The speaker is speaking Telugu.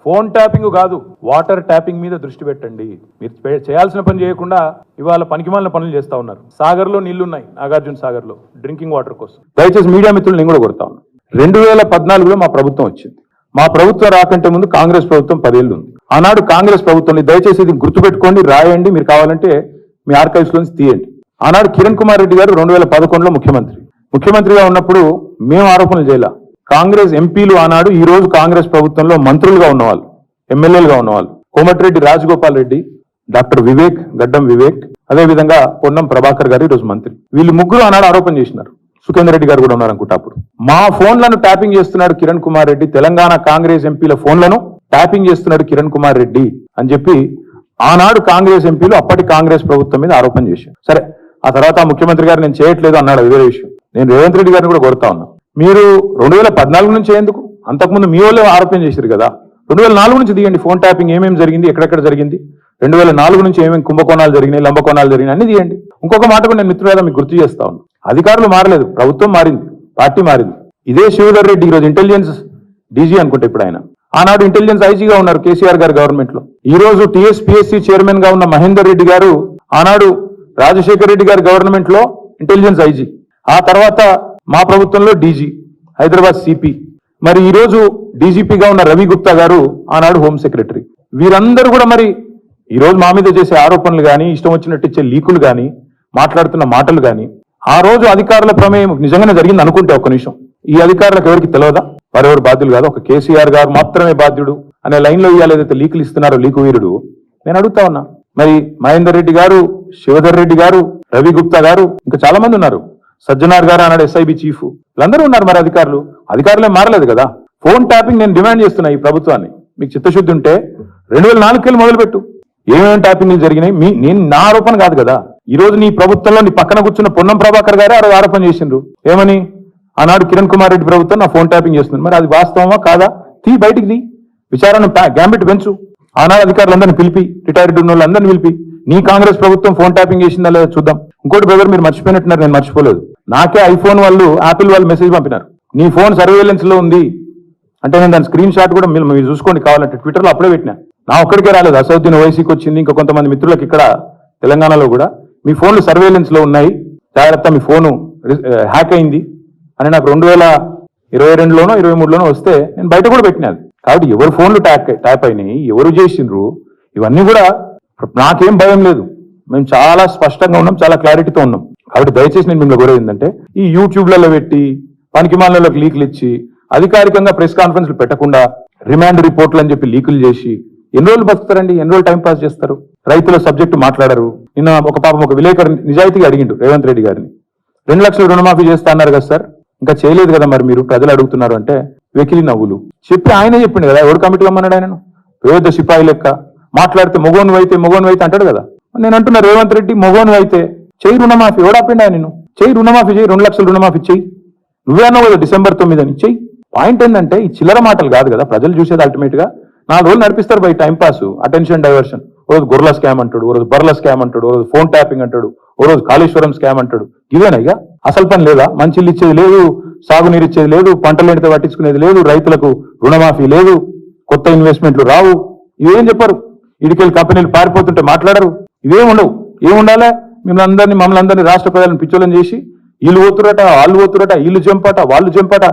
ఫోన్ ట్యాపింగ్ కాదు, వాటర్ ట్యాపింగ్ మీద దృష్టి పెట్టండి. మీరు చేయాల్సిన పని చేయకుండా ఇవాళ పనికిమాలిన పనులు చేస్తా ఉన్నారు. సాగర్ లో నీళ్లున్నాయి, నాగార్జున సాగర్ లో డ్రింకింగ్ వాటర్ కోసం. దయచేసి మీడియా మిత్రులు నేను కూడా కొడతా ఉన్నా. 2014లో మా ప్రభుత్వం వచ్చింది. మా ప్రభుత్వం రాకంటే ముందు కాంగ్రెస్ ప్రభుత్వం 10 ఏళ్ళు ఉంది. ఆనాడు కాంగ్రెస్ ప్రభుత్వం, దయచేసి ఇది గుర్తుపెట్టుకోండి, రాయండి, మీరు కావాలంటే మీ ఆర్కైవ్స్ లోంచి తీయండి. ఆనాడు కిరణ్ కుమార్ రెడ్డి గారు 2011లో ముఖ్యమంత్రిగా ఉన్నప్పుడు మేము ఆరోపణలు చేయాల. కాంగ్రెస్ ఎంపీలు ఆనాడు ఈ రోజు కాంగ్రెస్ ప్రభుత్వంలో మంత్రులుగా ఉన్నవాళ్ళు, ఎమ్మెల్యేలుగా ఉన్నవాళ్ళు, కోమటిరెడ్డి రాజగోపాల్ రెడ్డి, డాక్టర్ వివేక్, గడ్డం వివేక్, అదేవిధంగా పొన్నం ప్రభాకర్ గారు ఈరోజు మంత్రి. వీళ్ళు ముగ్గురు ఆనాడు ఆరోపణ చేసినారు. సుఖేందర్ రెడ్డి గారు కూడా ఉన్నారు అనుకుంటా. అప్పుడు మా ఫోన్లను ట్యాపింగ్ చేస్తున్నాడు కిరణ్ కుమార్ రెడ్డి, తెలంగాణ కాంగ్రెస్ ఎంపీల ఫోన్లను ట్యాపింగ్ చేస్తున్నాడు కిరణ్ కుమార్ రెడ్డి అని చెప్పి ఆనాడు కాంగ్రెస్ ఎంపీలు అప్పటి కాంగ్రెస్ ప్రభుత్వం మీద ఆరోపణ చేశారు. సరే, ఆ తర్వాత ముఖ్యమంత్రి గారు నేను చేయట్లేదు అన్నాడు, అది వేరే విషయం. నేను రేవంత్ రెడ్డి గారిని కూడా కోరుతా ఉన్నా, మీరు 2014 నుంచి ఎందుకు, అంతకుముందు మీ వాళ్ళే ఆరోపణ చేశారు కదా, 2004 నుంచి తీయండి. ఫోన్ ట్యాపింగ్ ఏమేమి జరిగింది, ఎక్కడెక్కడ జరిగింది, 2004 నుంచి ఏమేమి కుంభకోణాలు జరిగినాయి, లంబకోణాలు జరిగినాయి అన్ని తీయండి. ఇంకొక మాట కూడా నేను మిత్రులుగా మీకు గుర్తు చేస్తా ఉన్నాను. అధికారులు మారలేదు, ప్రభుత్వం మారింది, పార్టీ మారింది. ఇదే శివధర్ రెడ్డి ఈరోజు ఇంటెలిజెన్స్ డీజీ అనుకుంటే ఇప్పుడు ఆయన, ఆనాడు ఇంటెలిజెన్స్ ఐజీగా ఉన్నారు కేసీఆర్ గారు గవర్నమెంట్ లో. ఈ రోజు టీఎస్పీఎస్సీ చైర్మన్ గా ఉన్న మహేందర్ రెడ్డి గారు ఆనాడు రాజశేఖర్ రెడ్డి గారి గవర్నమెంట్ లో ఇంటెలిజెన్స్ ఐజీ, ఆ తర్వాత మా ప్రభుత్వంలో డీజీ, హైదరాబాద్ సిపి. మరి ఈ రోజు డీజీపీగా ఉన్న రవి గుప్తా గారు ఆనాడు హోమ్ సెక్రటరీ. వీరందరూ కూడా మరి ఈ రోజు మా మీద చేసే ఆరోపణలు కానీ, ఇష్టం వచ్చినట్టు ఇచ్చే లీకులు కానీ, మాట్లాడుతున్న మాటలు కానీ, ఆ రోజు అధికారుల ప్రమేయం నిజంగానే జరిగింది అనుకుంటే ఒక్క నిమిషం, ఈ అధికారులకు ఎవరికి తెలియదా? వారెవరు బాధ్యులు కాదు, ఒక కేసీఆర్ గారు మాత్రమే బాధ్యుడు అనే లైన్లో ఇవాళ ఏదైతే లీకులు ఇస్తున్నారో లీకు వీరుడు, నేను అడుగుతా ఉన్నా. మరి మహేందర్ రెడ్డి గారు, శివధర్ రెడ్డి గారు, రవి గుప్తా గారు, ఇంకా చాలా మంది ఉన్నారు, సజ్జనార్ గారు అన్నాడు ఎస్ఐబి చీఫ్, వీళ్ళందరూ ఉన్నారు. మరి అధికారులే మారలేదు కదా. ఫోన్ ట్యాపింగ్ నేను డిమాండ్ చేస్తున్నా ఈ ప్రభుత్వాన్ని, మీకు చిత్తశుద్ధి ఉంటే 2004 మొదలుపెట్టు, ఏమేమి ట్యాపింగ్లు జరిగినాయి. నేను నా ఆరోపణ కాదు కదా. ఈ రోజు నీ ప్రభుత్వంలో నీ పక్కన కూర్చున్న పొన్నం ప్రభాకర్ గారే ఆరోపణ చేసిండ్రు. ఏమని? ఆనాడు కిరణ్ కుమార్ రెడ్డి ప్రభుత్వం నా ఫోన్ ట్యాపింగ్ చేస్తుంది. మరి అది వాస్తవమా కాదా? బయటికి విచారణ గ్యాంబిట్ పెంచు. ఆనాడు అధికారులందరినీ పిలిపి, రిటైర్డ్ ఉన్న వాళ్ళందరినీ పిలిపి, నీ కాంగ్రెస్ ప్రభుత్వం ఫోన్ ట్యాపింగ్ చేసిందా లేదా చూద్దాం. ఇంకోటి బ్రదర్, మీరు మర్చిపోయినట్టున్నారు, నేను మర్చిపోలేదు. నాకే ఐఫోన్ వాళ్ళు, యాపిల్ వాళ్ళు మెసేజ్ పంపినారు, నీ ఫోన్ సర్వేలెన్స్ లో ఉంది అంటే. నేను దాని స్క్రీన్ షాట్ కూడా మీరు చూసుకోండి కావాలంటే, ట్విట్టర్లో అప్పుడే పెట్టినా. నా ఒక్కడికే రాలేదు, అసౌద్దీన్ ఓవైసీకి వచ్చింది, ఇంకా కొంతమంది మిత్రులకు ఇక్కడ తెలంగాణలో కూడా మీ ఫోన్లు సర్వేలెన్స్ లో ఉన్నాయి, జాగ్రత్త, మీ ఫోను హ్యాక్ అయింది అని నాకు 2022లోనో 2023లోనో వస్తే నేను బయట కూడా పెట్టినాను. కాబట్టి ఎవరు ఫోన్లు ట్యాప్ అయినాయి, ఎవరు చేసిండ్రు, ఇవన్నీ కూడా నాకేం భయం లేదు. మేము చాలా స్పష్టంగా ఉన్నాం, చాలా క్లారిటీతో ఉన్నాం. కాబట్టి దయచేసి నేను మిమ్మల్ని కోరేది ఏంటంటే, ఈ యూట్యూబ్లలో పెట్టి పనికిమాలకు లీకులు ఇచ్చి, అధికారికంగా ప్రెస్ కాన్ఫరెన్స్లు పెట్టకుండా రిమాండ్ రిపోర్ట్లు అని చెప్పి లీకులు చేసి ఎన్ని రోజులు బతుకుతారండి? ఎన్ని రోజులు టైం పాస్ చేస్తారు? రైతుల సబ్జెక్టు మాట్లాడరు. నిన్న ఒక విలేకరు నిజాయితీగా అడిగిండు రేవంత్ రెడ్డి గారిని, 2 లక్షలు రుణమాఫీ చేస్తా అన్నారు కదా సార్, ఇంకా చేయలేదు కదా, మరి మీరు ప్రజలు అడుగుతున్నారు అంటే వెకిలి నవ్వులు చెప్పి ఆయనే చెప్పిండు కదా. ఎవరు కమిటీలో అన్నాడు ఆయనను? పేద సిపాయి లెక్క మాట్లాడితే మొగోను అయితే అంటాడు కదా. నేను అంటున్నా, రేవంత్ రెడ్డి మొగోను అయితే చెయ్యి రుణమాఫీ. ఎవడాపిండా నిన్ను? చెయ్యి రుణమాఫీ, చెయ్యి, 2 లక్షలు రుణమాఫీ చెయ్యి. నువ్వే అన్నావు కదా December 9 అని, చెయ్యి. పాయింట్ ఏంటంటే, ఈ చిల్లర మాటలు కాదు కదా ప్రజలు చూసేది. అల్టిమేట్ గా 4 రోజులు నడిపిస్తారు by time pass, attention diversion. ఓ రోజు గొర్రెల స్కామ్ అంటాడు, ఓ రోజు బర్రెల స్కామ్ అంటాడు, ఓ రోజు ఫోన్ ట్యాపింగ్ అంటాడు, ఓ రోజు కాళేశ్వరం స్కామ్ అంటాడు. ఇవేనా ఇక అసలు పని లేదా? మంచి ఇల్లు ఇచ్చేది లేదు, సాగునీరు ఇచ్చేది లేదు, పంటలు ఎండితే పట్టించుకునేది లేదు, రైతులకు రుణమాఫీ లేదు, కొత్త ఇన్వెస్ట్మెంట్లు రావు. ఇవేం చెప్పరు. ఇడికెళ్ళి కంపెనీలు పారిపోతుంటే మాట్లాడరు. ఇవేం ఉండవు. ఏముండాలే? మమ్మల్ని అందరినీ రాష్ట్ర ప్రజలను పిచ్చోళ్ళని చేసి, వీళ్ళు పోతురట, వాళ్ళు పోతురట, వీళ్ళు జంపట, వాళ్ళు జంపట.